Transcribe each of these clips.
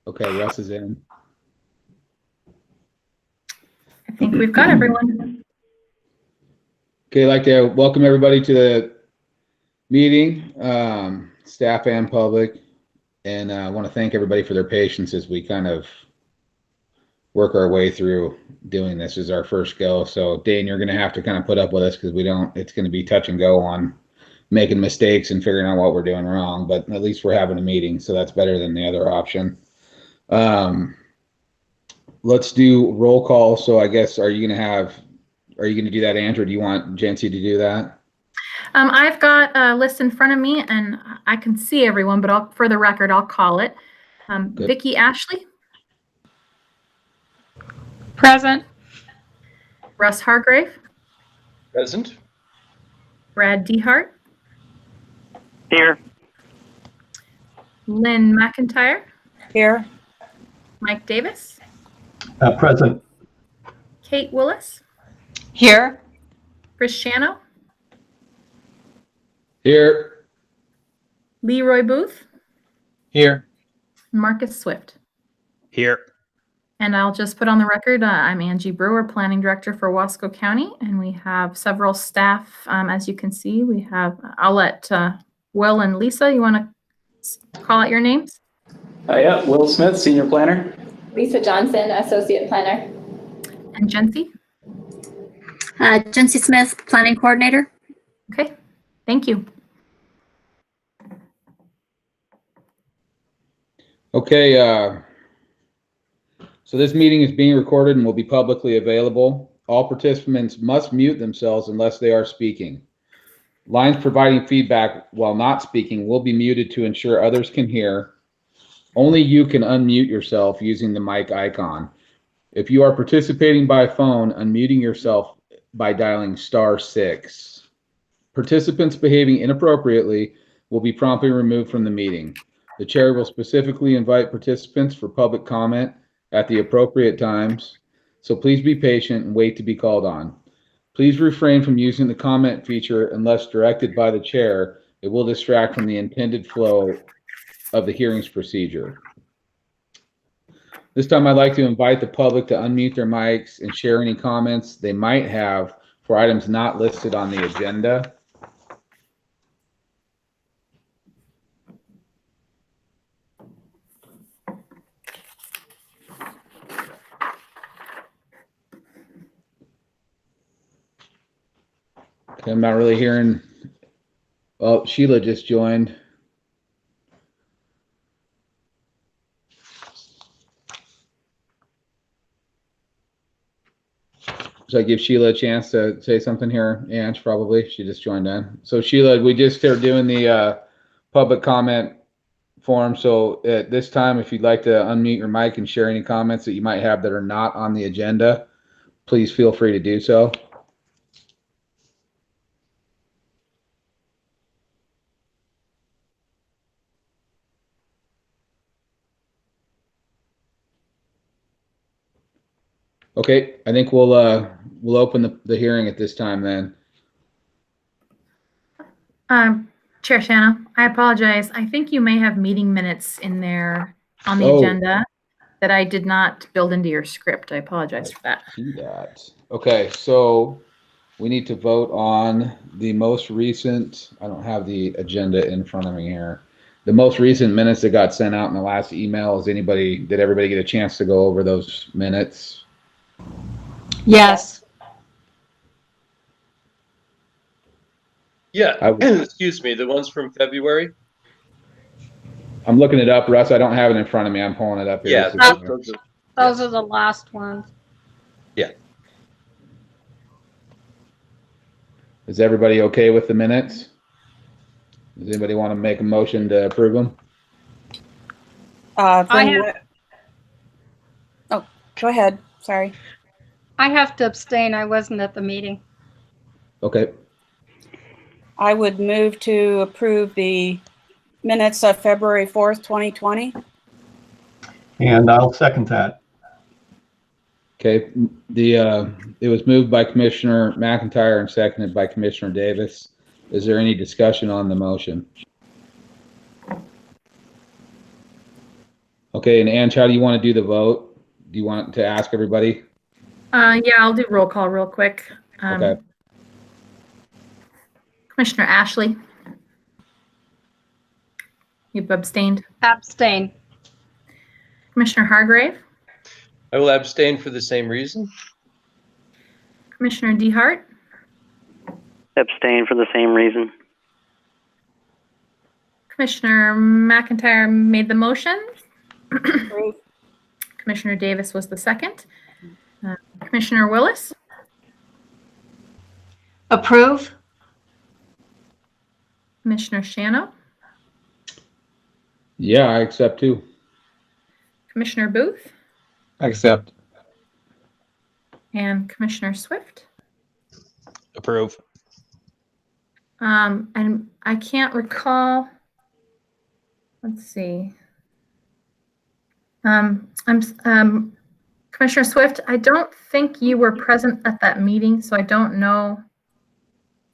Okay, Russ is in. I think we've got everyone. Okay, I'd like to welcome everybody to the meeting, staff and public, and I want to thank everybody for their patience as we kind of work our way through doing this. As our first go. So Dane, you're going to have to kind of put up with us because it's going to be touch and go on making mistakes and figuring out what we're doing wrong, but at least we're having a meeting, so that's better than the other option. Let's do roll call. So I guess, are you going to do that, Andrew? Do you want Jancy to do that? I've got a list in front of me and I can see everyone, but for the record, I'll call it. Vicki Ashley. Present. Russ Hargrave. Present. Brad Dehart. Here. Lynn McIntyre. Here. Mike Davis. Present. Kate Willis. Here. Chris Shano. Here. Leroy Booth. Here. Marcus Swift. Here. And I'll just put on the record, I'm Angie Brewer, Planning Director for Wasco County, and we have several staff. As you can see, I'll let Will and Lisa, you want to call out your names? Yeah, Will Smith, Senior Planner. Lisa Johnson, Associate Planner. And Jency? Jency Smith, Planning Coordinator. Okay, thank you. Okay, so this meeting is being recorded and will be publicly available. All participants must mute themselves unless they are speaking. Lines providing feedback while not speaking will be muted to ensure others can hear. Only you can unmute yourself using the mic icon. If you are participating by phone, unmuting yourself by dialing *6. Participants behaving inappropriately will be promptly removed from the meeting. The chair will specifically invite participants for public comment at the appropriate times, so please be patient and wait to be called on. Please refrain from using the comment feature unless directed by the chair. It will distract from the intended flow of the hearings procedure. This time I'd like to invite the public to unmute their mics and share any comments they might have for items not listed on the agenda. Okay, I'm not really hearing. Oh, Sheila just joined. Should I give Sheila a chance to say something here? Ange, probably. She just joined in. So Sheila, we just are doing the public comment form. So at this time, if you'd like to unmute your mic and share any comments that you might have that are not on the agenda, please feel free to do so. Okay, I think we'll open the hearing at this time then. Chair Shano, I apologize. I think you may have meeting minutes in there on the agenda that I did not build into your script. I apologize for that. See that. Okay, so we need to vote on the most recent. I don't have the agenda in front of me here. The most recent minutes that got sent out in the last email. Did everybody get a chance to go over those minutes? Yes. Yeah. Excuse me. The ones from February. I'm looking it up, Russ. I don't have it in front of me. I'm pulling it up here. Yeah. Those are the last ones. Yeah. Is everybody okay with the minutes? Does anybody want to make a motion to approve them? Oh, go ahead. Sorry. I have to abstain. I wasn't at the meeting. Okay. I would move to approve the minutes of February 4th, 2020. And I'll second that. Okay. It was moved by Commissioner McIntyre and seconded by Commissioner Davis. Is there any discussion on the motion? Okay, and Ange, how do you want to do the vote? Do you want to ask everybody? Yeah, I'll do roll call real quick. Okay. Commissioner Ashley? You've abstained. Abstain. Commissioner Hargrave? I will abstain for the same reason. Commissioner DeHart? Abstain for the same reason. Commissioner McIntyre made the motion. Approve. Commissioner Davis was the second. Commissioner Willis? Approve. Commissioner Shano? Yeah, I accept too. Commissioner Booth? Accept. And Commissioner Swift? Approve. And I can't recall. Let's see. Commissioner Swift, I don't think you were present at that meeting, so I don't know.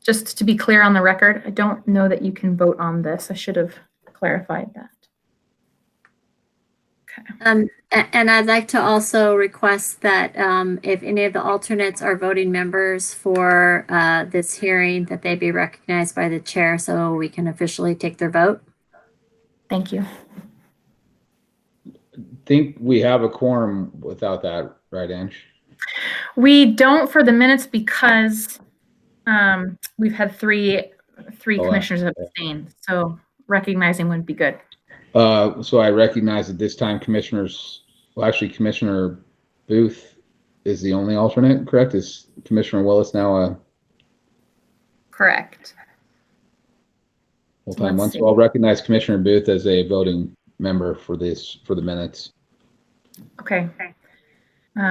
Just to be clear on the record, I don't know that you can vote on this. I should have clarified that. Okay. And I'd like to also request that if any of the alternates are voting members for this hearing, that they be recognized by the chair so we can officially take their vote. Thank you. Think we have a quorum without that, right, Ange? We don't for the minutes because we've had three commissioners abstain. So recognizing would be good. So I recognize at this time Commissioner Booth is the only alternate, correct? Is Commissioner Willis now a Correct. full-time Let's one? see. So I'll recognize Commissioner Booth as a voting member for the minutes. Okay.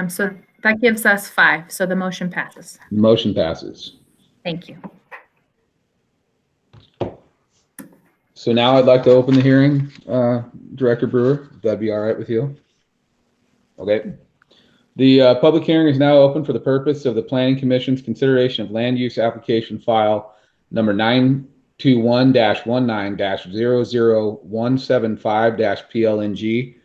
So that gives us 5. So the motion passes. Motion passes. Thank you. So now I'd like to open the hearing, Director Brewer, if that'd be all right with you. Okay. The public hearing is now open for the purpose of the Planning Commission's consideration of land use application file number 921-19-00175-PLNG,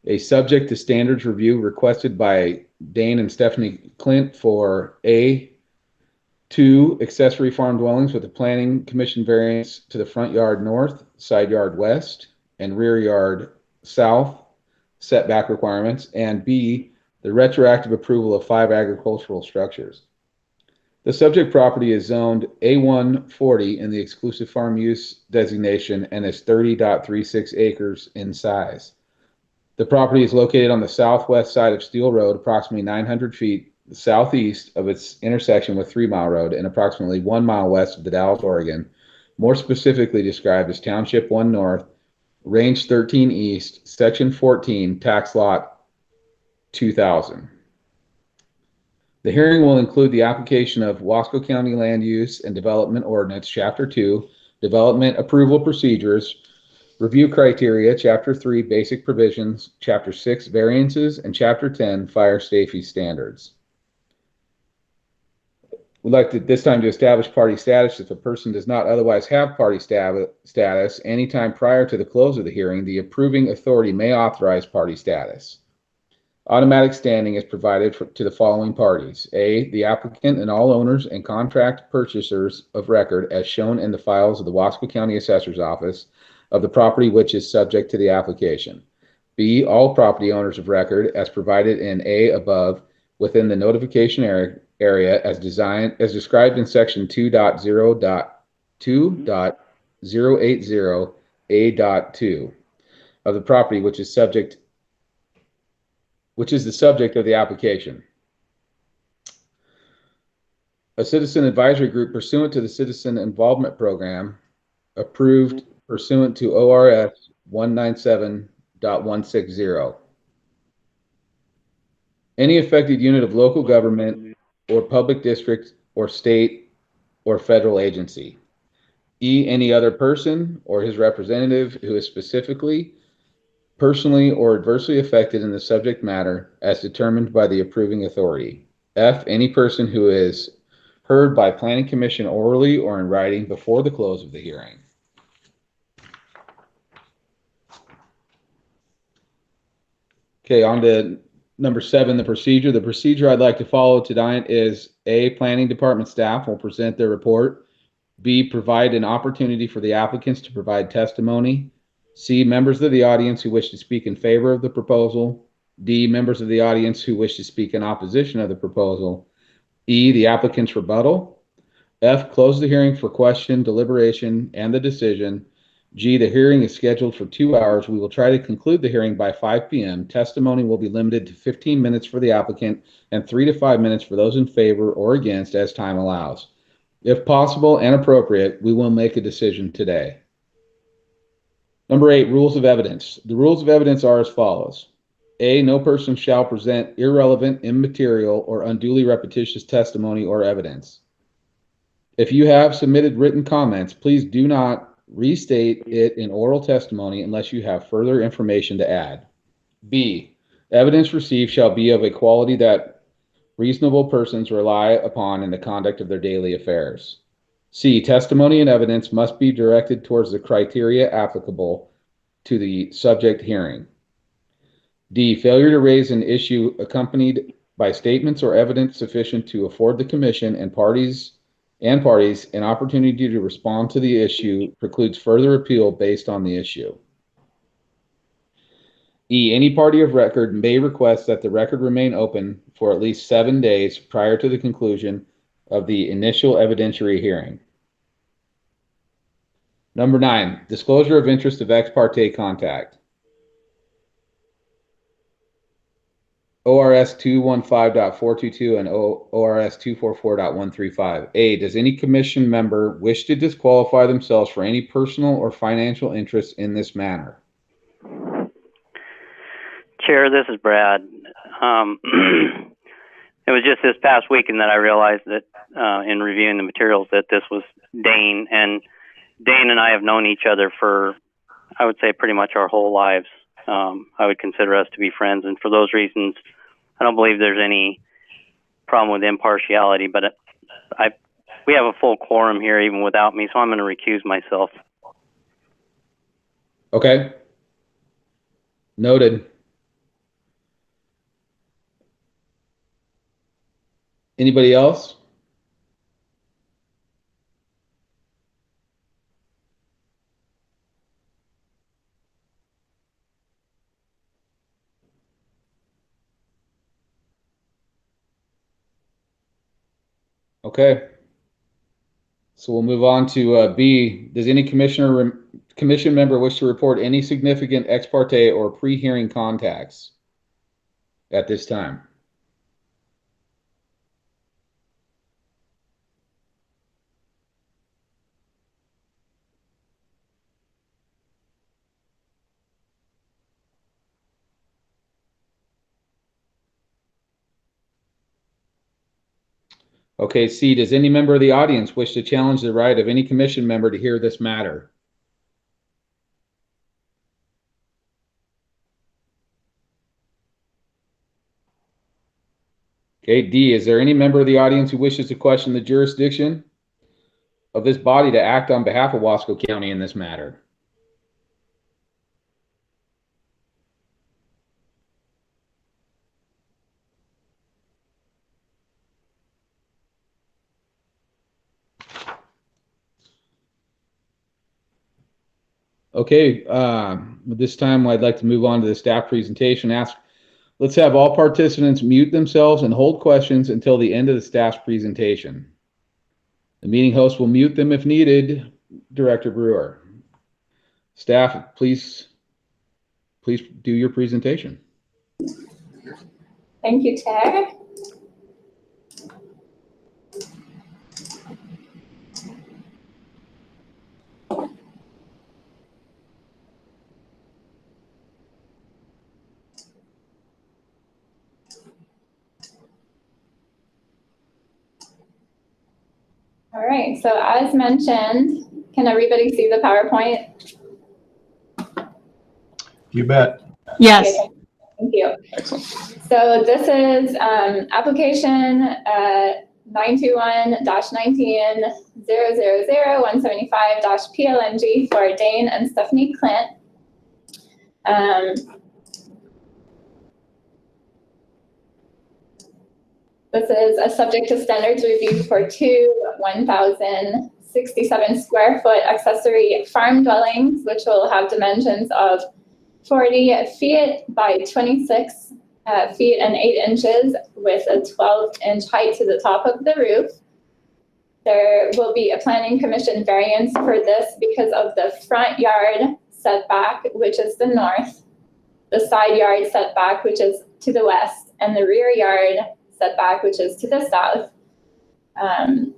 a subject to standards review requested by Dane and Stephanie Clint for A2 accessory farm dwellings with a planning commission variance to the front yard north, side yard west, and rear yard south setback requirements, and B, the retroactive approval of 5 agricultural structures. The subject property is zoned A140 in the exclusive farm use designation and is 30.36 acres in size. The property is located on the southwest side of Steel Road, approximately 900 feet southeast of its intersection with 3 Mile Road and approximately 1 mile west of the Dalles, Oregon, more specifically described as Township 1 North, Range 13 East, Section 14, Tax Lot 2000. The hearing will include the application of Wasco County Land Use and Development Ordinance, Chapter 2, Development Approval Procedures, Review Criteria, Chapter 3, Basic Provisions, Chapter 6, Variances, and Chapter 10, Fire Safety Standards. We'd like to this time to establish party status. If a person does not otherwise have party status, anytime prior to the close of the hearing, the approving authority may authorize party status. Automatic standing is provided to the following parties. A, the applicant and all owners and contract purchasers of record as shown in the files of the Wasco County Assessor's Office of the property which is subject to the application. B, all property owners of record as provided in A above within the notification area as described in section 2.0.2.080 of the property which is the subject of the application. A citizen advisory group pursuant to the Citizen Involvement Program approved pursuant to ORS 197.160. Any affected unit of local government or public district or state or federal agency. E, any other person or his representative who is specifically, personally, or adversely affected in the subject matter as determined by the approving authority. F, any person who is heard by Planning Commission orally or in writing before the close of the hearing. Okay, on to number 7, the procedure. The procedure I'd like to follow tonight is A, planning department staff will present their report. B, provide an opportunity for the applicants to provide testimony. C, members of the audience who wish to speak in favor of the proposal. D, members of the audience who wish to speak in opposition of the proposal. E, the applicant's rebuttal. F, close the hearing for question, deliberation, and the decision. G, the hearing is scheduled for 2 hours. We will try to conclude the hearing by 5 p.m. Testimony will be limited to 15 minutes for the applicant and 3 to 5 minutes for those in favor or against as time allows. If possible and appropriate, we will make a decision today. Number 8, rules of evidence. The rules of evidence are as follows. A, no person shall present irrelevant, immaterial, or unduly repetitious testimony or evidence. If you have submitted written comments, please do not restate it in oral testimony unless you have further information to add. B, evidence received shall be of a quality that reasonable persons rely upon in the conduct of their daily affairs. C, testimony and evidence must be directed towards the criteria applicable to the subject hearing. D, failure to raise an issue accompanied by statements or evidence sufficient to afford the commission and parties an opportunity to respond to the issue precludes further appeal based on the issue. E, any party of record may request that the record remain open for at least 7 days prior to the conclusion of the initial evidentiary hearing. Number 9, disclosure of interest of ex parte contact. ORS 215.422 and ORS 244.135. A, does any commission member wish to disqualify themselves for any personal or financial interest in this matter? Chair, this is Brad. It was just this past weekend that I realized that in reviewing the materials that this was Dane, and Dane and I have known each other for, I would say, pretty much our whole lives. I would consider us to be friends, and for those reasons, I don't believe there's any problem with impartiality, but we have a full quorum here even without me, so I'm going to recuse myself. Okay. Noted. Anybody else? Okay. So we'll move on to B. Does any commission member wish to report any significant ex parte or pre-hearing contacts at this time? Okay, C, does any member of the audience wish to challenge the right of any commission member to hear this matter? Okay, D, is there any member of the audience who wishes to question the jurisdiction of this body to act on behalf of Wasco County in this matter? Okay, this time I'd like to move on to the staff presentation. Let's have all participants mute themselves and hold questions until the end of the staff's presentation. The meeting host will mute them if needed. Director Brewer. Staff, please do your presentation. Thank you, Chair. All right, so as mentioned, can everybody see the PowerPoint? You bet. Yes. Okay, thank you. Excellent. So this is application 921-19-000-175-PLNG for Dane and Stephanie Clint. This is a subject to standards review for two 1,067 square foot accessory farm dwellings, which will have dimensions of 40 feet by 26 feet and 8 inches with a 12-inch height to the top of the roof. There will be a planning commission variance for this because of the front yard setback, which is the north, the side yard setback, which is to the west, and the rear yard setback, which is to the south.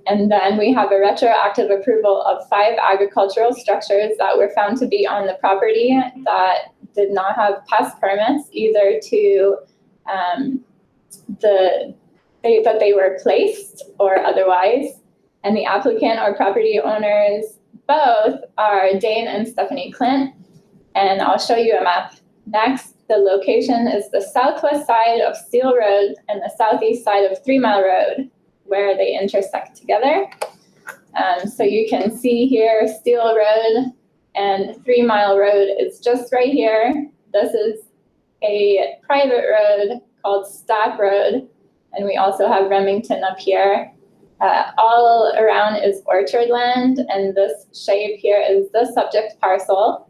And then we have a retroactive approval of 5 agricultural structures that were found to be on the property that did not have past permits, either to that they were placed or otherwise. And the applicant or property owners both are Dane and Stephanie Clint. And I'll show you a map next. The location is the southwest side of Steel Road and the southeast side of 3 Mile Road, where they intersect together. So you can see here Steel Road and 3 Mile Road is just right here. This is a private road called Stack Road, and we also have Remington up here. All around is orchard land, and this shape here is the subject parcel.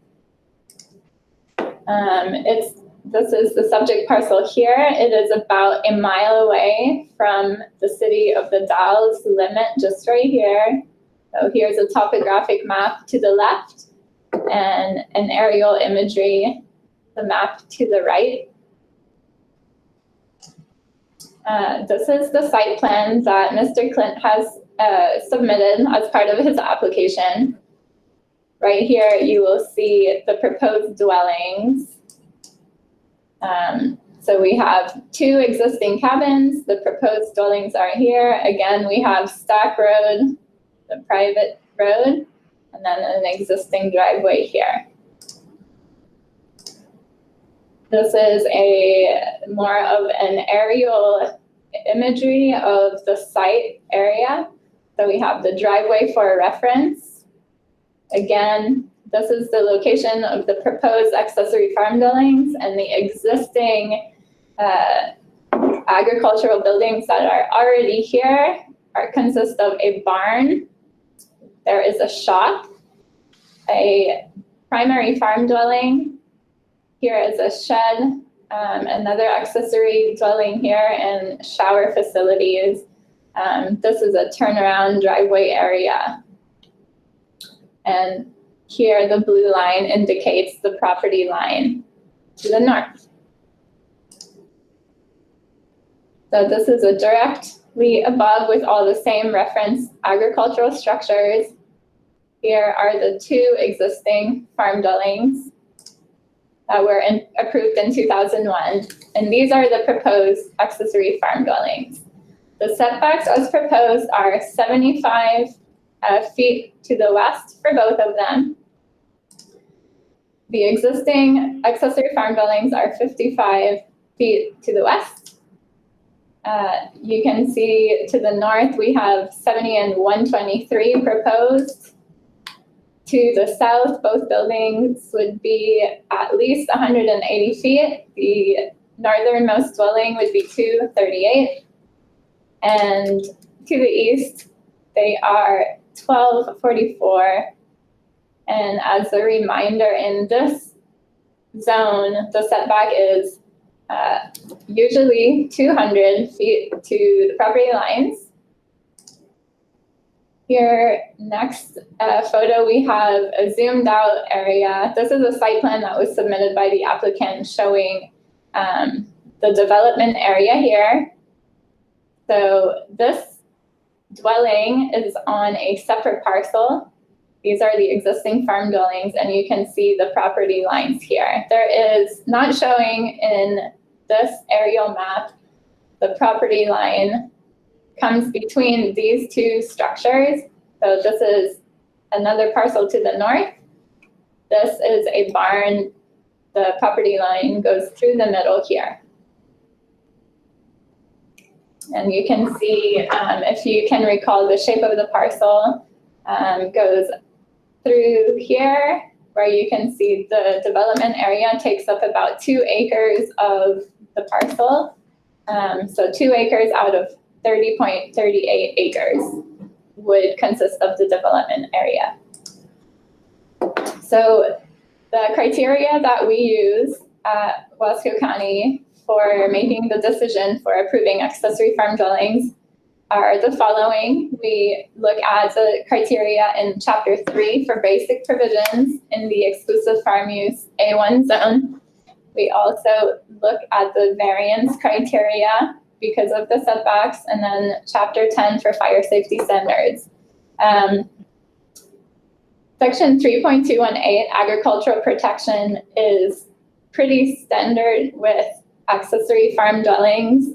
This is the subject parcel here. It is about a mile away from the city of the Dalles limit, just right here. So here's a topographic map to the left and an aerial imagery, the map to the right. This is the site plan that Mr. Clint has submitted as part of his application. Right here, you will see the proposed dwellings. So we have 2 existing cabins. The proposed dwellings are here. Again, we have Stack Road, the private road, and then an existing driveway here. This is more of an aerial imagery of the site area. So we have the driveway for a reference. Again, this is the location of the proposed accessory farm dwellings, and the existing agricultural buildings that are already here consist of a barn. There is a shop, a primary farm dwelling. Here is a shed, another accessory dwelling here, and shower facilities. This is a turnaround driveway area. And here the blue line indicates the property line to the north. So this is a directly above with all the same reference agricultural structures. Here are the 2 existing farm dwellings that were approved in 2001. And these are the proposed accessory farm dwellings. The setbacks as proposed are 75 feet to the west for both of them. The existing accessory farm dwellings are 55 feet to the west. You can see to the north we have 70 and 123 proposed. To the south, both buildings would be at least 180 feet. The northernmost dwelling would be 238. And to the east, they are 1244. And as a reminder, in this zone, the setback is usually 200 feet to the property lines. Here, next photo, we have a zoomed out area. This is a site plan that was submitted by the applicant showing the development area here. So this dwelling is on a separate parcel. These are the existing farm dwellings, and you can see the property lines here. There is not showing in this aerial map, the property line comes between these 2 structures. So this is another parcel to the north. This is a barn. The property line goes through the middle here. And you can see, if you can recall, the shape of the parcel goes through here, where you can see the development area takes up about 2 acres of the parcel. So 2 acres out of 30.38 acres would consist of the development area. So the criteria that we use at Wasco County for making the decision for approving accessory farm dwellings are the following. We look at the criteria in Chapter 3 for basic provisions in the exclusive farm use A1 zone. We also look at the variance criteria because of the setbacks, and then Chapter 10 for fire safety standards. Section 3.218, agricultural protection, is pretty standard with accessory farm dwellings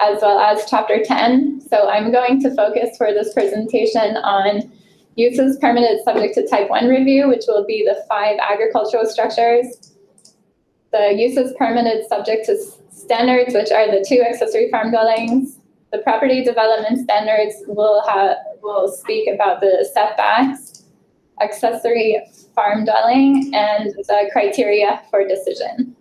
as well as Chapter 10. So I'm going to focus for this presentation on uses permitted subject to Type 1 review, which will be the 5 agricultural structures. The uses permitted subject to standards, which are the 2 accessory farm dwellings. The property development standards will speak about the setbacks, accessory farm dwelling, and the criteria for decision.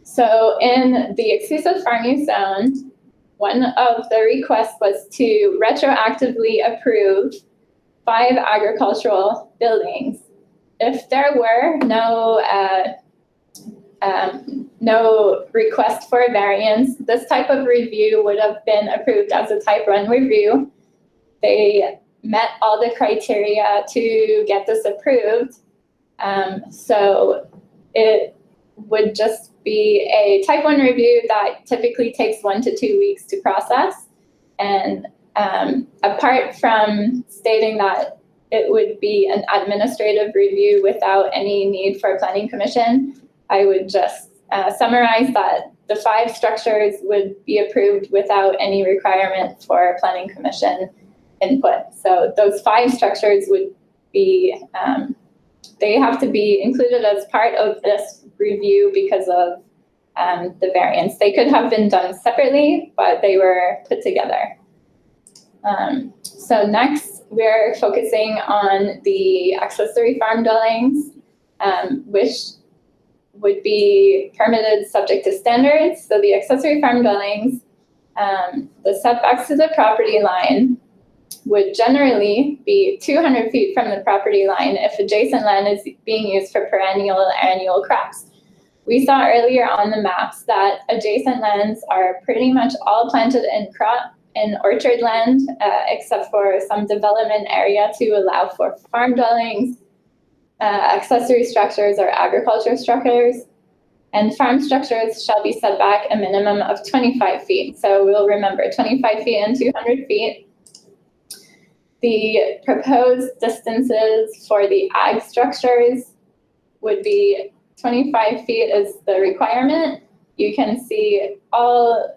So in the exclusive farm use zone, one of the requests was to retroactively approve 5 agricultural buildings. If there were no request for a variance, this type of review would have been approved as a Type 1 review. They met all the criteria to get this approved. So it would just be a Type 1 review that typically takes 1 to 2 weeks to process. And apart from stating that it would be an administrative review without any need for a planning commission, I would just summarize that the 5 structures would be approved without any requirement for planning commission input. So those 5 structures would be, they have to be included as part of this review because of the variance. They could have been done separately, but they were put together. So next, we're focusing on the accessory farm dwellings, which would be permitted subject to standards. So the accessory farm dwellings, the setbacks to the property line would generally be 200 feet from the property line if adjacent land is being used for perennial or annual crops. We saw earlier on the maps that adjacent lands are pretty much all planted in orchard land, except for some development area to allow for farm dwellings, accessory structures, or agriculture structures. And farm structures shall be set back a minimum of 25 feet. So we'll remember 25 feet and 200 feet. The proposed distances for the ag structures would be 25 feet is the requirement. You can see all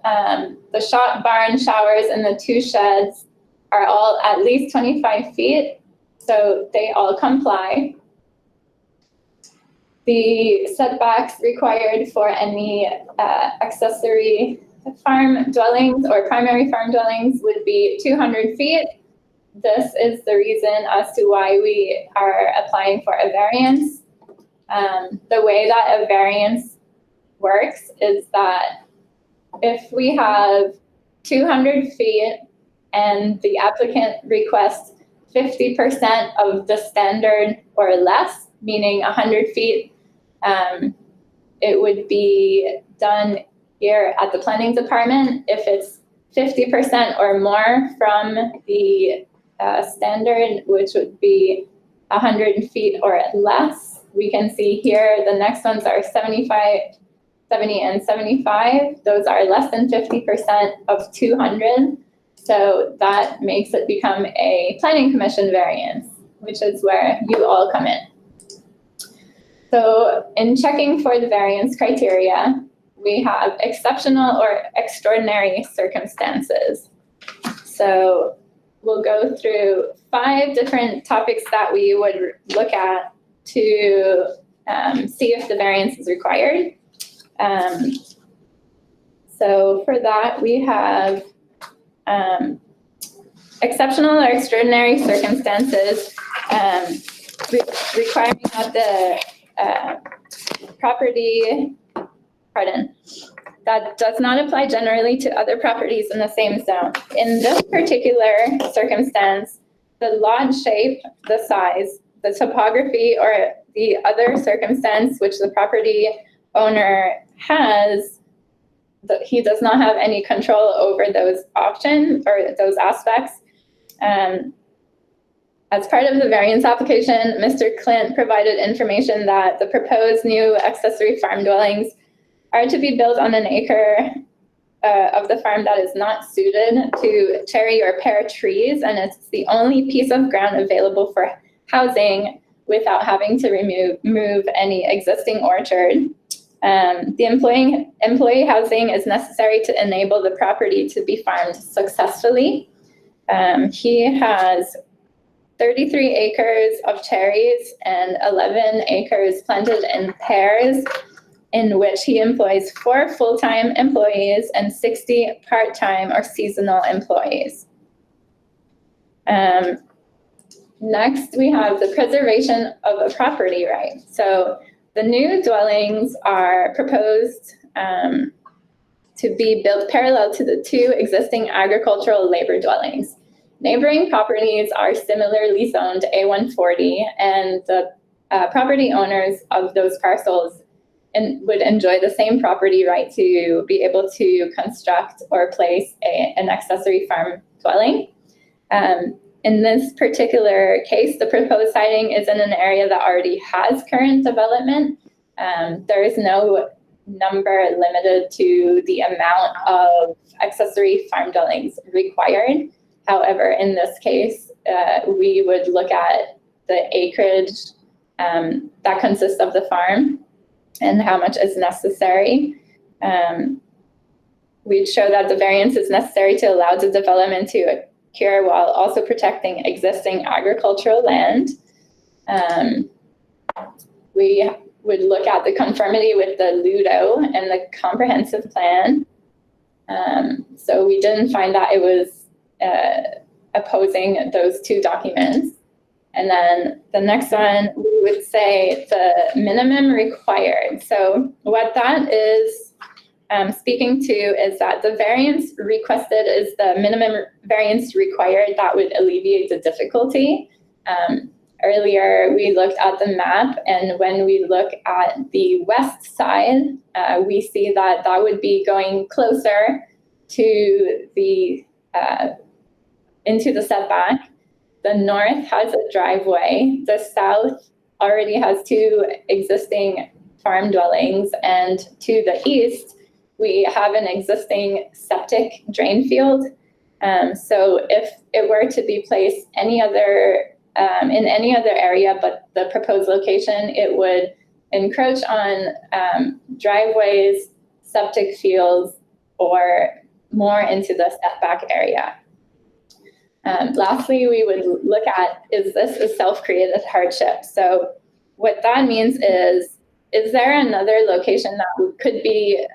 the shop, barn, showers, and the 2 sheds are all at least 25 feet. So they all comply. The setbacks required for any accessory farm dwellings or primary farm dwellings would be 200 feet. This is the reason as to why we are applying for a variance. The way that a variance works is that if we have 200 feet and the applicant requests 50% of the standard or less, meaning 100 feet, it would be done here at the planning department. If it's 50% or more from the standard, which would be 100 feet or less, we can see here the next ones are 75, 70, and 75. Those are less than 50% of 200. So that makes it become a planning commission variance, which is where you all come in. So in checking for the variance criteria, we have exceptional or extraordinary circumstances. So we'll go through 5 different topics that we would look at to see if the variance is required. So for that, we have exceptional or extraordinary circumstances requiring that the that does not apply generally to other properties in the same zone. In this particular circumstance, the lot shape, the size, the topography, or the other circumstance which the property owner has, he does not have any control over those options or those aspects. As part of the variance application, Mr. Clint provided information that the proposed new accessory farm dwellings are to be built on an acre of the farm that is not suited to cherry or pear trees, and it's the only piece of ground available for housing without having to remove any existing orchard. The employee housing is necessary to enable the property to be farmed successfully. He has 33 acres of cherries and 11 acres planted in pears, in which he employs 4 full-time employees and 60 part-time or seasonal employees. Next, we have the preservation of a property right. So the new dwellings are proposed to be built parallel to the 2 existing agricultural labor dwellings. Neighboring properties are similarly zoned A140, and the property owners of those parcels would enjoy the same property right to be able to construct or place an accessory farm dwelling. In this particular case, the proposed siting is in an area that already has current development. There is no number limited to the amount of accessory farm dwellings required. However, in this case, we would look at the acreage that consists of the farm and how much is necessary. We'd show that the variance is necessary to allow the development to occur while also protecting existing agricultural land. We would look at the conformity with the LUDO and the comprehensive plan. So we didn't find that it was opposing those 2 documents. And then the next one, we would say the minimum required. So what that is speaking to is that the variance requested is the minimum variance required that would alleviate the difficulty. Earlier, we looked at the map, and when we look at the west side, we see that that would be going closer to the into the setback. The north has a driveway. The south already has 2 existing farm dwellings, and to the east, we have an existing septic drain field. So if it were to be placed any other in any other area but the proposed location, it would encroach on driveways, septic fields, or more into the setback area. Lastly, we would look at, is this a self-created hardship? So what that means is there another location that could be,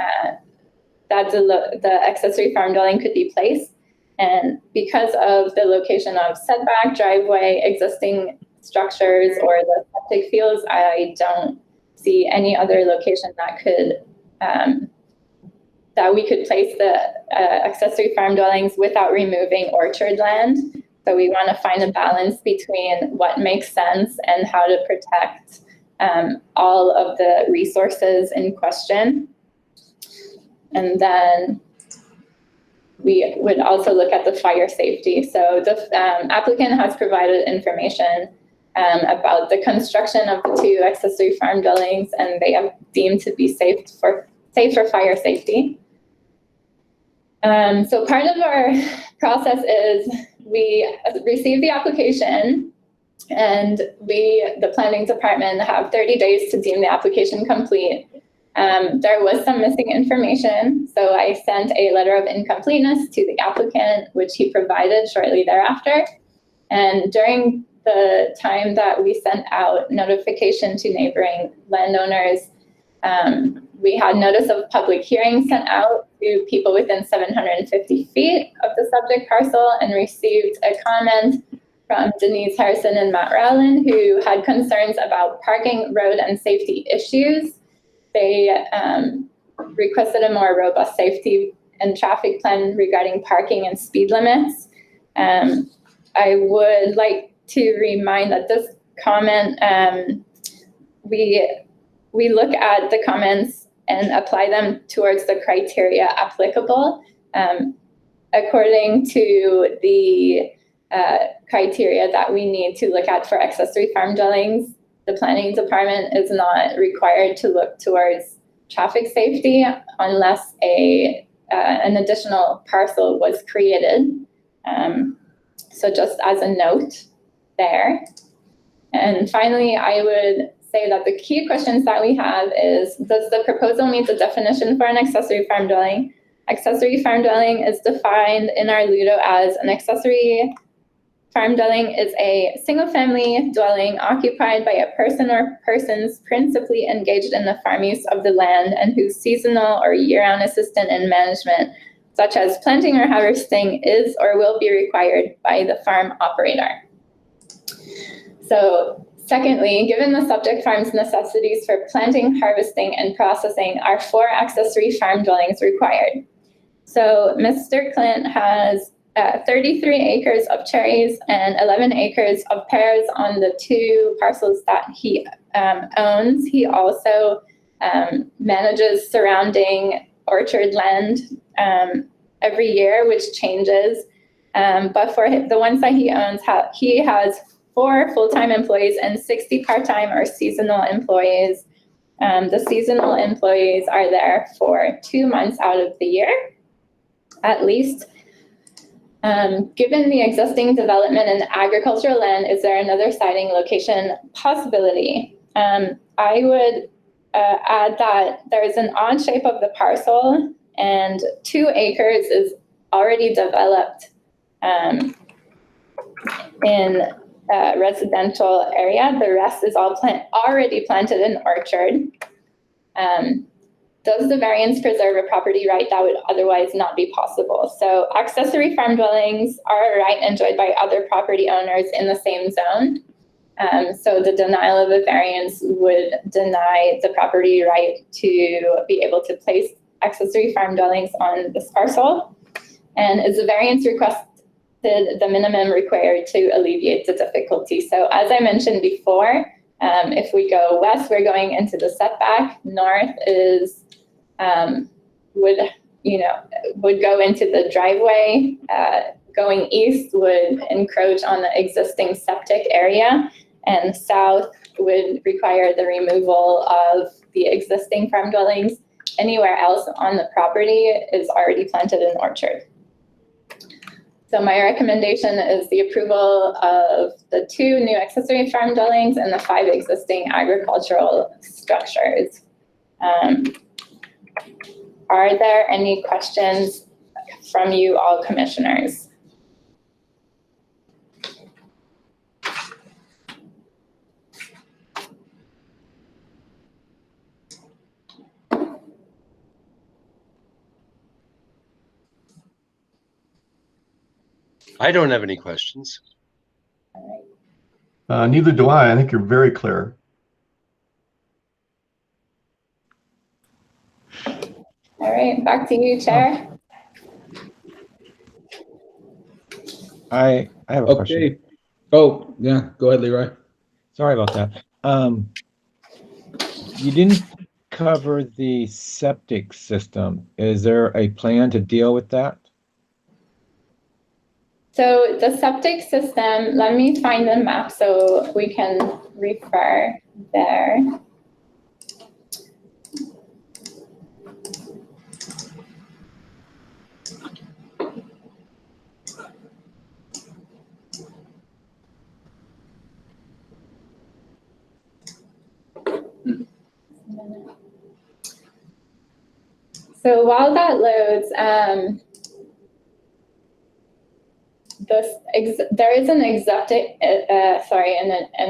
that the accessory farm dwelling could be placed? And because of the location of setback, driveway, existing structures, or the septic fields, I don't see any other location that could, that we could place the accessory farm dwellings without removing orchard land. So we want to find a balance between what makes sense and how to protect all of the resources in question. And then we would also look at the fire safety. So the applicant has provided information about the construction of the 2 accessory farm dwellings, and they are deemed to be safe for fire safety. So part of our process is we receive the application, and the planning department have 30 days to deem the application complete. There was some missing information, so I sent a letter of incompleteness to the applicant, which he provided shortly thereafter. And during the time that we sent out notification to neighboring landowners, we had notice of public hearing sent out to people within 750 feet of the subject parcel, and received a comment from Denise Harrison and Matt Rowland, who had concerns about parking, road, and safety issues. They requested a more robust safety and traffic plan regarding parking and speed limits. I would like to remind that this comment, we look at the comments and apply them towards the criteria applicable. According to the criteria that we need to look at for accessory farm dwellings, the planning department is not required to look towards traffic safety unless an additional parcel was created. So just as a note there. And finally, I would say that the key questions that we have is, does the proposal meet the definition for an accessory farm dwelling? Accessory farm dwelling is defined in our LUDO as an accessory farm dwelling is a single-family dwelling occupied by a person or persons principally engaged in the farm use of the land and whose seasonal or year-round assistance in management, such as planting or harvesting, is or will be required by the farm operator. So, secondly, given the subject farm's necessities for planting, harvesting, and processing, are 4 accessory farm dwellings required. So Mr. Clint has 33 acres of cherries and 11 acres of pears on the 2 parcels that he owns. He also manages surrounding orchard land every year, which changes. But for the ones that he owns, he has 4 full-time employees and 60 part-time or seasonal employees. The seasonal employees are there for 2 months out of the year, at least. Given the existing development in agricultural land, is there another siting location possibility? I would add that there is an odd shape of the parcel, and 2 acres is already developed in a residential area. The rest is all already planted in orchard. Does the variance preserve a property right that would otherwise not be possible? So accessory farm dwellings are a right enjoyed by other property owners in the same zone. So the denial of a variance would deny the property right to be able to place accessory farm dwellings on this parcel. And is the variance requested the minimum required to alleviate the difficulty? So as I mentioned before, if we go west, we're going into the setback. North is would go into the driveway. Going east would encroach on the existing septic area, and south would require the removal of the existing farm dwellings. Anywhere else on the property is already planted in orchard. So my recommendation is the approval of the 2 new accessory farm dwellings and the 5 existing agricultural structures. Are there any questions from you all commissioners? I don't have any questions. Neither do I. I think you're very clear. All right, back to you, Chair. I have a question. Okay. Oh, yeah, go ahead, Leroy. Sorry about that. You didn't cover the septic system. Is there a plan to deal with that? So the septic system, let me find the map so we can refer there. So while that loads, there is an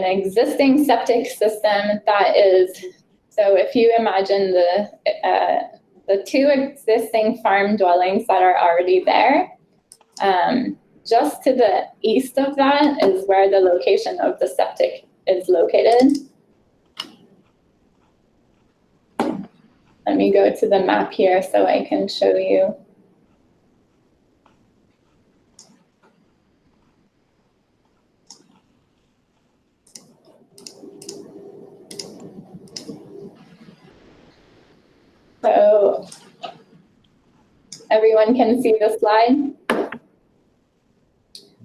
existing septic system that is, so if you imagine the 2 existing farm dwellings that are already there, just to the east of that is where the location of the septic is located. Let Let me go to the map here so I can show you. So everyone can see the slide?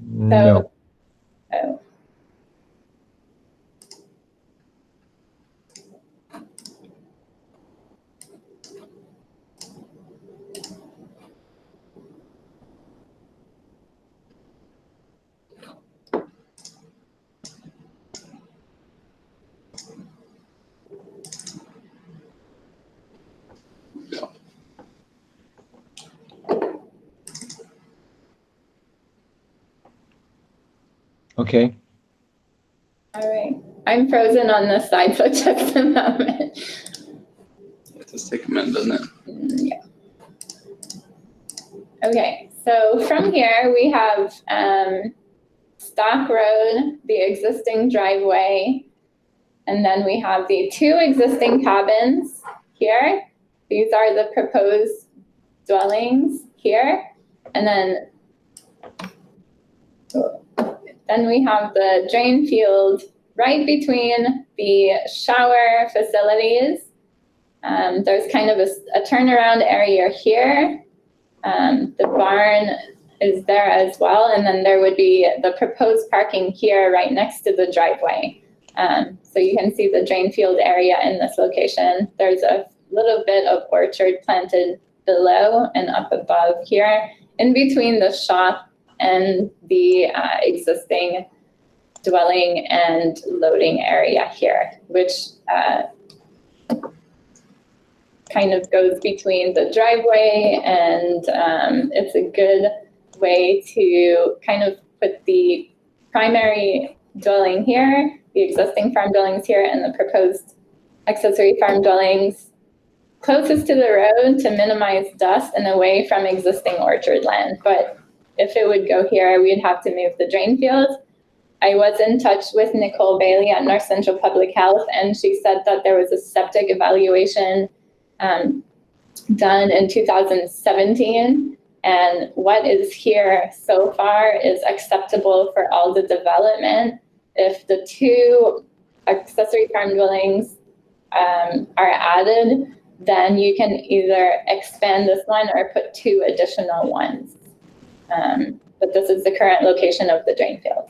No. Oh. Okay. All right. I'm frozen on this side, so just a moment. Just take a minute, doesn't it? Yeah. Okay, so from here we have Stock Road, the existing driveway, and then we have the 2 existing cabins here. These are the proposed dwellings here. And then we have the drain field right between the shower facilities. There's kind of a turnaround area here. The barn is there as well, and then there would be the proposed parking here right next to the driveway. So you can see the drain field area in this location. There's a little bit of orchard planted below and up above here, in between the shop and the existing dwelling and loading area here, which kind of goes between the driveway, and it's a good way to kind of put the primary dwelling here, the existing farm dwellings here, and the proposed accessory farm dwellings closest to the road to minimize dust and away from existing orchard land. But if it would go here, we'd have to move the drain field. I was in touch with Nicole Bailey at North Central Public Health, and she said that there was a septic evaluation done in 2017, and what is here so far is acceptable for all the development. If the 2 accessory farm dwellings are added, then you can either expand this one or put 2 additional ones. But this is the current location of the drain field.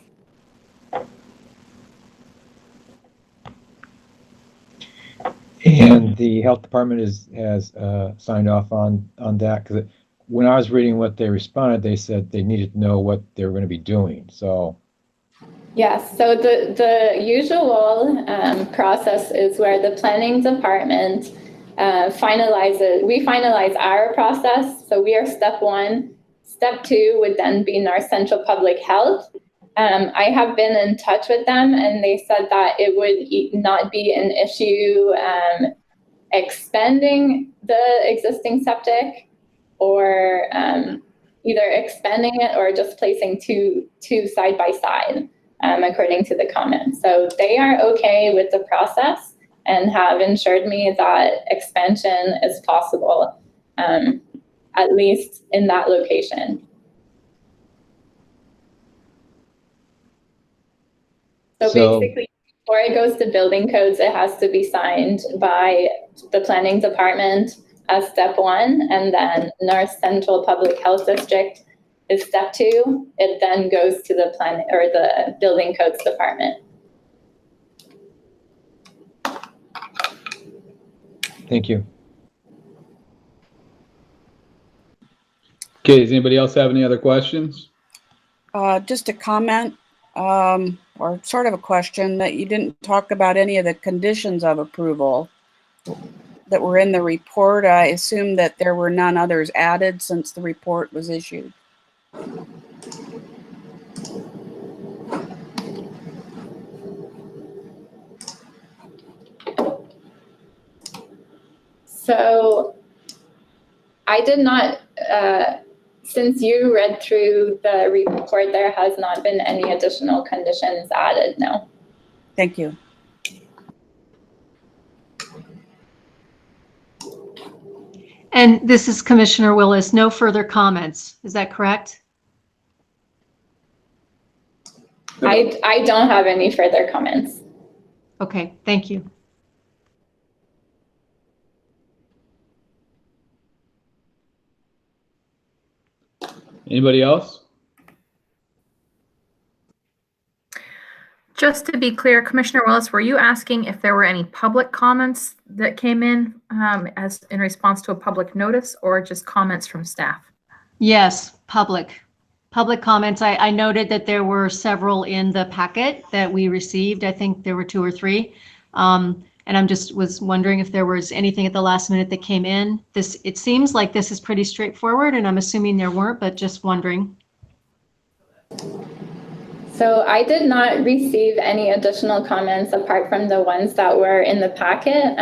And the health department has signed off on that, because when I was reading what they responded, they said they needed to know what they were going to be doing. So yes, so the usual process is where the planning department finalizes. We finalize our process, so we are step 1. Step 2 would then be North Central Public Health. I have been in touch with them, and they said that it would not be an issue expanding the existing septic, or either expanding it or just placing two side by side, according to the comments. So they are okay with the process and have assured me that expansion is possible, at least in that location. So basically, before it goes to building codes, it has to be signed by the planning department as step 1, and then North Central Public Health District is step 2. It then goes to the plan or the building codes department. thank you. Okay, does anybody else have any other questions? Just a comment, or sort of a question, that you didn't talk about any of the conditions of approval that were in the report. I assume that there were none others added since the report was issued. So I did not, since you read through the report, there has not been any additional conditions added, no. Thank you. And this is Commissioner Willis. No further comments. Is that correct? I don't have any further comments. Okay, thank you. Anybody else? Just to be clear, Commissioner Willis, were you asking if there were any public comments that came in as in response to a public notice, or just comments from staff? Yes, public comments. I noted that there were several in the packet that we received. I think there were 2 or 3. And I'm just was wondering if there was anything at the last minute that came in. It seems like this is pretty straightforward, and I'm assuming there weren't, but just wondering. So I did not receive any additional comments apart from the ones that were in the packet.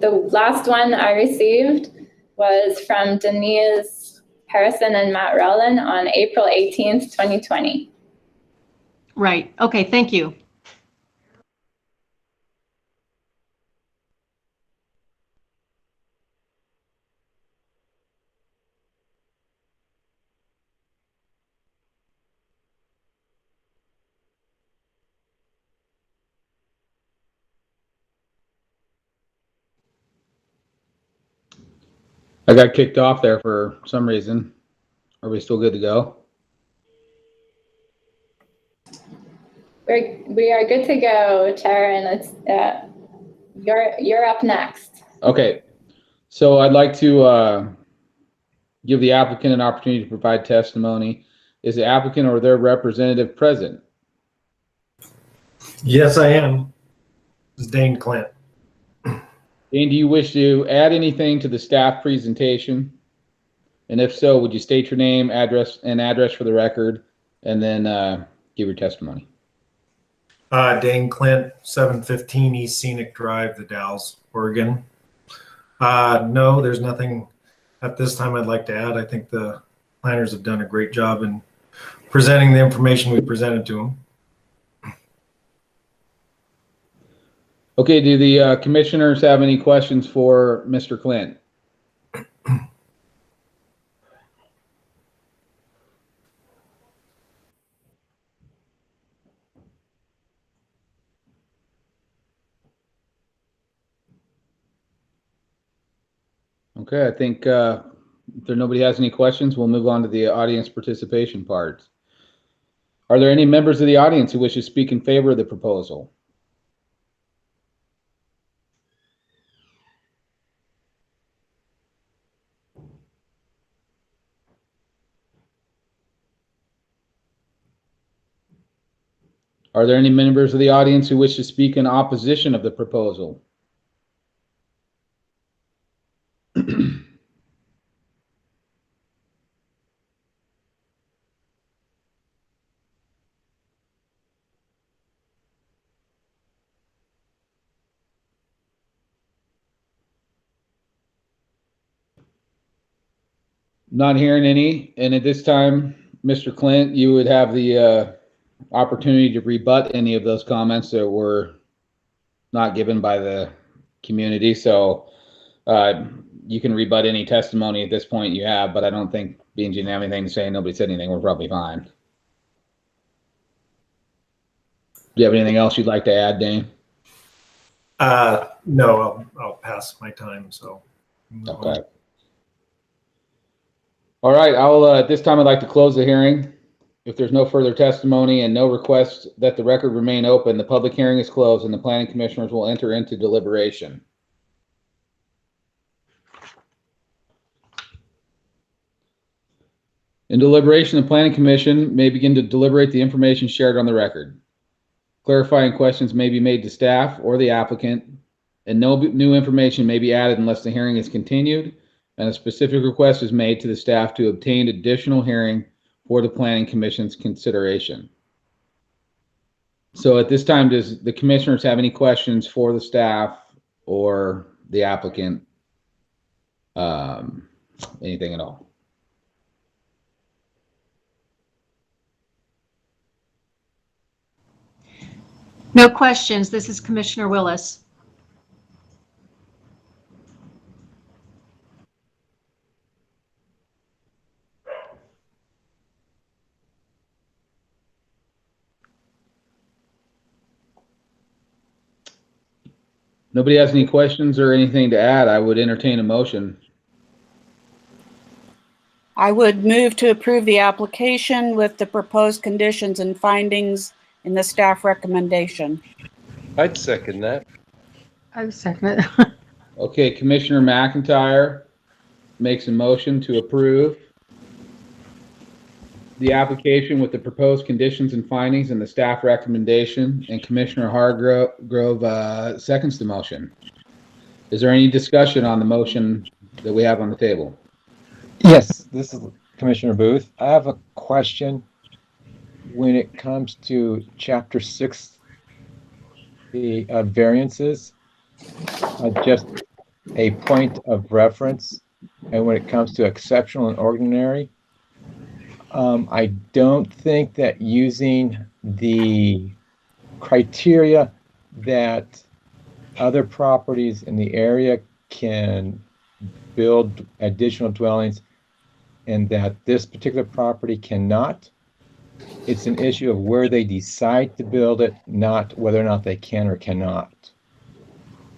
The last one I received was from Denise Harrison and Matt Rowland on April 18th, 2020. Right. Okay, thank you. I got kicked off there for some reason. Are we still good to go? We are good to go, Chair, and it's you're up next. Okay, so I'd like to give the applicant an opportunity to provide testimony. Is the applicant or their representative present? Yes, I am. This is Dane Clint. Dane, do you wish to add anything to the staff presentation? And if so, would you state your name, address for the record, and then give your testimony? Dane Clint, 715 East Scenic Drive, The Dalles, Oregon. No, there's nothing at this time I'd like to add. I think the planners have done a great job in presenting the information we presented to them. Okay, do the commissioners have any questions for Mr. Clint? Okay, I think if nobody has any questions, we'll move on to the audience participation part. Are there any members of the audience who wish to speak in favor of the proposal? Are there any members of the audience who wish to speak in opposition of the proposal? Not hearing any, and at this time, Mr. Clint, you would have the opportunity to rebut any of those comments that were not given by the community. So you can rebut any testimony at this point you have, but I don't think being you didn't have anything to say, nobody said anything, we're probably fine. Do you have anything else you'd like to add, Dane? No, I'll pass my time. So. Okay. All right, at this time I'd like to close the hearing. If there's no further testimony and no request that the record remain open, the public hearing is closed and the planning commissioners will enter into deliberation. In deliberation, the planning commission may begin to deliberate the information shared on the record. Clarifying questions may be made to staff or the applicant, and no new information may be added unless the hearing is continued and a specific request is made to the staff to obtain additional hearing for the planning commission's consideration. So at this time, does the commissioners have any questions for the staff or the applicant? Anything at all? No questions. This is Commissioner Willis. Nobody has any questions or anything to add, I would entertain a motion. I would move to approve the application with the proposed conditions and findings in the staff recommendation. I'd second that. I second it. Okay, Commissioner McIntyre makes a motion to approve the application with the proposed conditions and findings and the staff recommendation, and Commissioner Hargrove seconds the motion. Is there any discussion on the motion that we have on the table? Yes, this is Commissioner Booth. I have a question. When it comes to Chapter 6, the variances, just a point of reference, and when it comes to exceptional and ordinary, I don't think that using the criteria that other properties in the area can build additional dwellings and that this particular property cannot, it's an issue of where they decide to build it, not whether or not they can or cannot.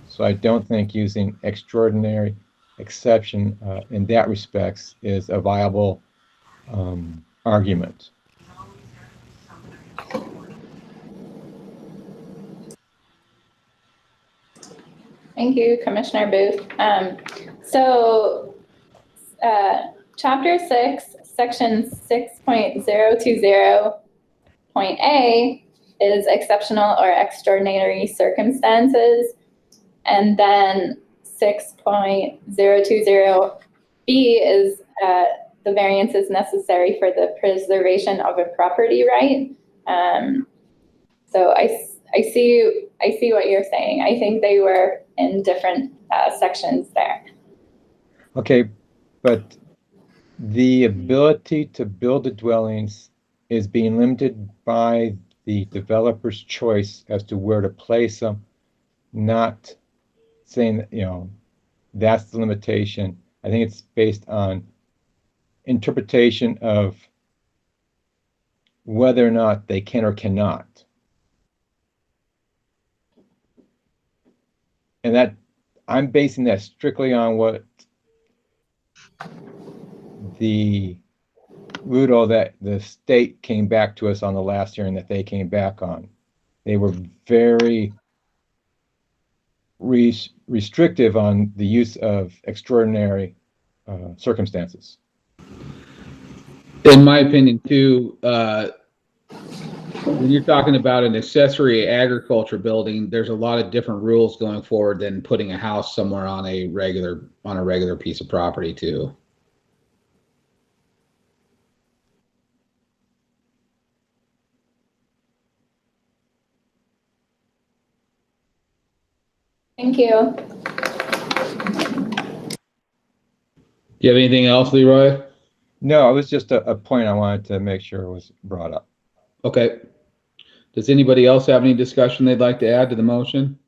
So I don't think using extraordinary exception in that respect is a viable argument. Thank you, Commissioner Booth. Chapter 6, Section 6.020.A is exceptional or extraordinary circumstances. And then 6.020B is the variance is necessary for the preservation of a property right. So I see what you're saying. I think they were in different sections there. Okay, but the ability to build the dwellings is being limited by the developer's choice as to where to place them, not saying that, that's the limitation. I think it's based on interpretation of whether or not they can or cannot. And that I'm basing that strictly on what the Rudo that the state came back to us on the last hearing that they came back on. They were very restrictive on the use of extraordinary circumstances. In my opinion, too, when you're talking about an accessory agriculture building, there's a lot of different rules going forward than putting a house somewhere on a regular piece of property, too. Thank you. Do you have anything else, Leroy? No, it was just a point I wanted to make sure was brought up. Okay. Does anybody else have any discussion they'd like to add to the motion?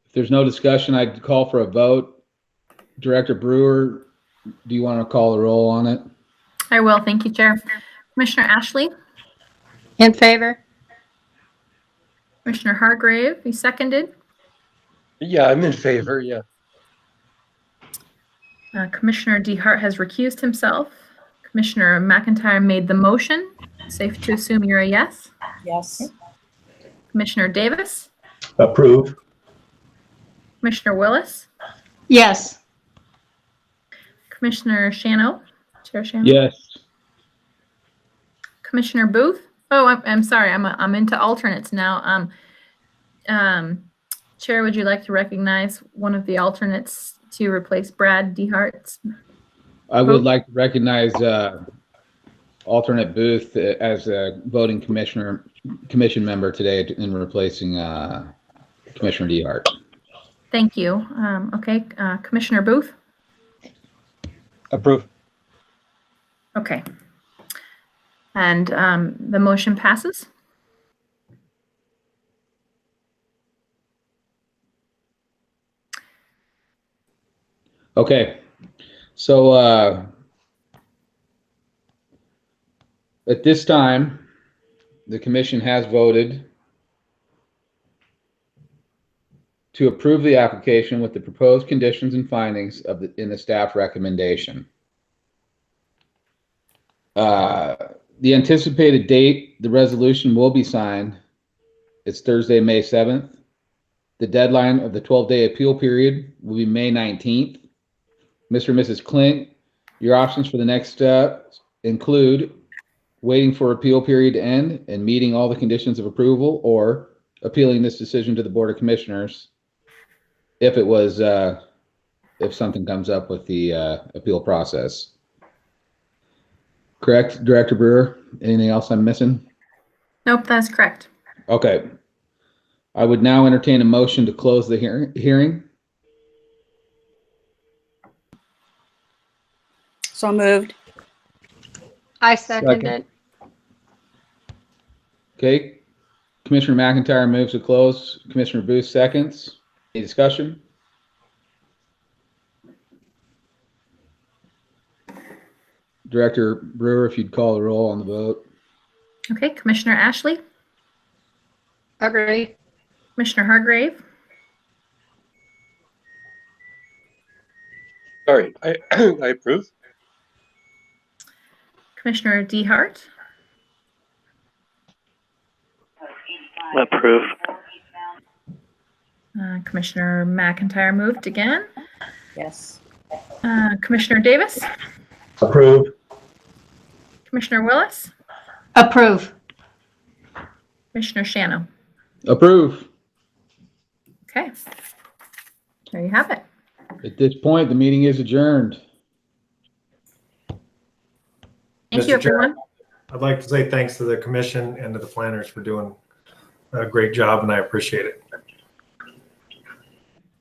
If there's no discussion, I'd call for a vote. Director Brewer, do you want to call the roll on it? I will. Thank you, Chair. Commissioner Ashley, In favor? Commissioner Hargrave, you seconded. Yeah, I'm in favor. Yeah. Commissioner DeHart has recused himself. Commissioner McIntyre made the motion. Safe to assume you're a yes. Yes. Commissioner Davis, Approve. Commissioner Willis, Yes. Commissioner Shano, Chair Shano. Yes. Commissioner Booth. Oh, I'm sorry. I'm into alternates now. Chair, would you like to recognize one of the alternates to replace Brad DeHart? I would like to recognize alternate Booth as a voting commission member today in replacing Commissioner DeHart. Thank you. Okay, Commissioner Booth. Approve. Okay. And the motion passes. Okay. So at this time, the commission has voted to approve the application with the proposed conditions and findings in the staff recommendation. The anticipated date the resolution will be signed is Thursday, May 7th. The deadline of the 12-day appeal period will be May 19th. Mr. and Mrs. Klink, your options for the next step include waiting for appeal period to end and meeting all the conditions of approval, or appealing this decision to the Board of Commissioners if it was if something comes up with the appeal process. Correct, Director Brewer? Anything else I'm missing? Nope, that's correct. Okay. I would now entertain a motion to close the hearing. So moved. I second Second. it. Okay. Commissioner McIntyre moves to close. Commissioner Booth seconds. Any discussion? Director Brewer, if you'd call the roll on the vote. Okay, Commissioner Ashley, Agree. Commissioner Hargrave, Sorry, I I approve. Commissioner DeHart, Approve. Commissioner McIntyre moved again. Yes. Commissioner Davis, Approve. Commissioner Willis, Approve. Commissioner Shano. Approve. Okay. There you have it. At this point, the meeting is adjourned. Thank you, Mr. Chair, everyone. I'd like to say thanks to the commission and to the planners for doing a great job, and I appreciate it.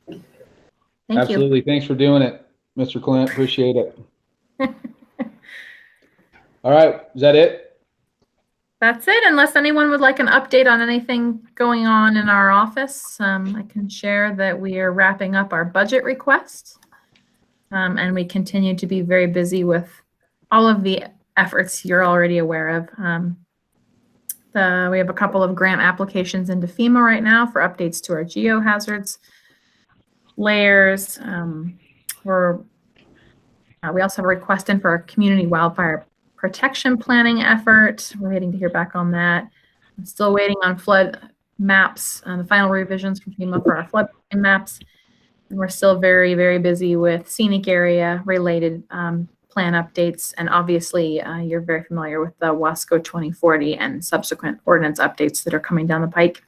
Thank Absolutely. Thanks for doing it, Mr. Clint. Appreciate it. you. All right. Is that it? That's it, unless anyone would like an update on anything going on in our office. I can share that we are wrapping up our budget request, and we continue to be very busy with all of the efforts you're already aware of. We have a couple of grant applications into FEMA right now for updates to our geohazards layers. We also have a request in for our community wildfire protection planning effort. We're waiting to hear back on that. I'm still waiting on flood maps, the final revisions from FEMA for our flood maps. And we're still very, very busy with scenic area related plan updates. And obviously, you're very familiar with the Wasco 2040 and subsequent ordinance updates that are coming down the pike.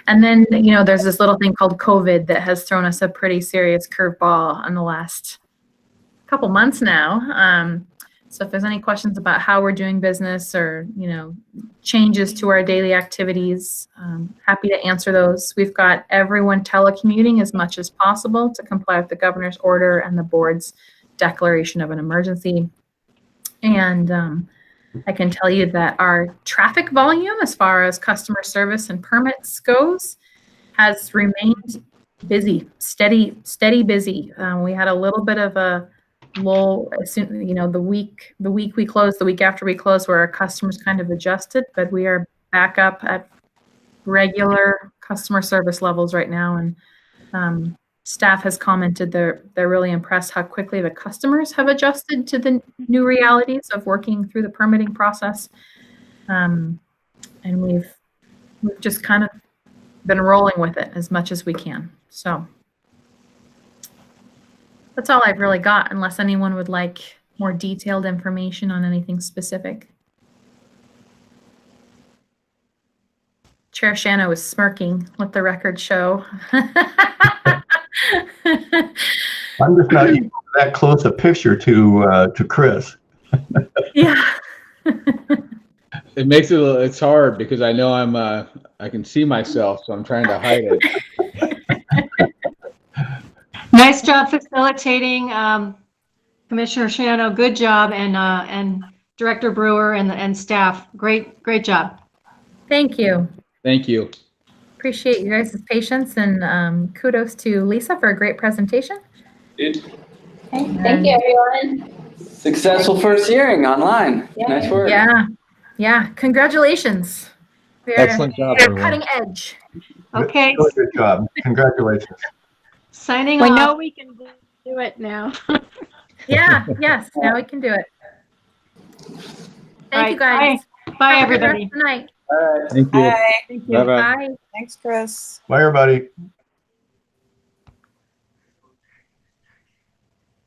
And then, there's this little thing called COVID that has thrown us a pretty serious curveball in the last couple months now. So if there's any questions about how we're doing business or, changes to our daily activities, happy to answer those. We've got everyone telecommuting as much as possible to comply with the governor's order and the board's declaration of an emergency. And I can tell you that our traffic volume as far as customer service and permits goes has remained busy, steady busy. We had a little bit of a lull, the week we closed, the week after we closed, where our customers kind of adjusted, but we are back up at regular customer service levels right now. And staff has commented they're really impressed how quickly the customers have adjusted to the new realities of working through the permitting process. And we've just kind of been rolling with it as much as we can. So that's all I've really got, unless anyone would like more detailed information on anything specific. Chair Shano is smirking, let the record show. I'm just not even that close a picture to Chris. Yeah. It makes it's hard because I know I can see myself, so I'm trying to hide it. Nice job facilitating, Commissioner Shano. Good job, and Director Brewer and staff. Great job. Thank you. Thank you. Appreciate you guys' patience, and kudos to Lisa for a great presentation. Okay, thank you, everyone. Successful first hearing online. Yeah. Nice work. Yeah. Congratulations. Excellent job, They're everyone. cutting edge. Okay, Really good job. Congratulations. signing We off. know we can do it now. Yes, now we can do it. Thank you, guys. Bye, Have a good everybody. rest of the night. All right. Thank you. Bye. Thank you. Bye-bye. Bye. Thanks, Chris. Bye, everybody.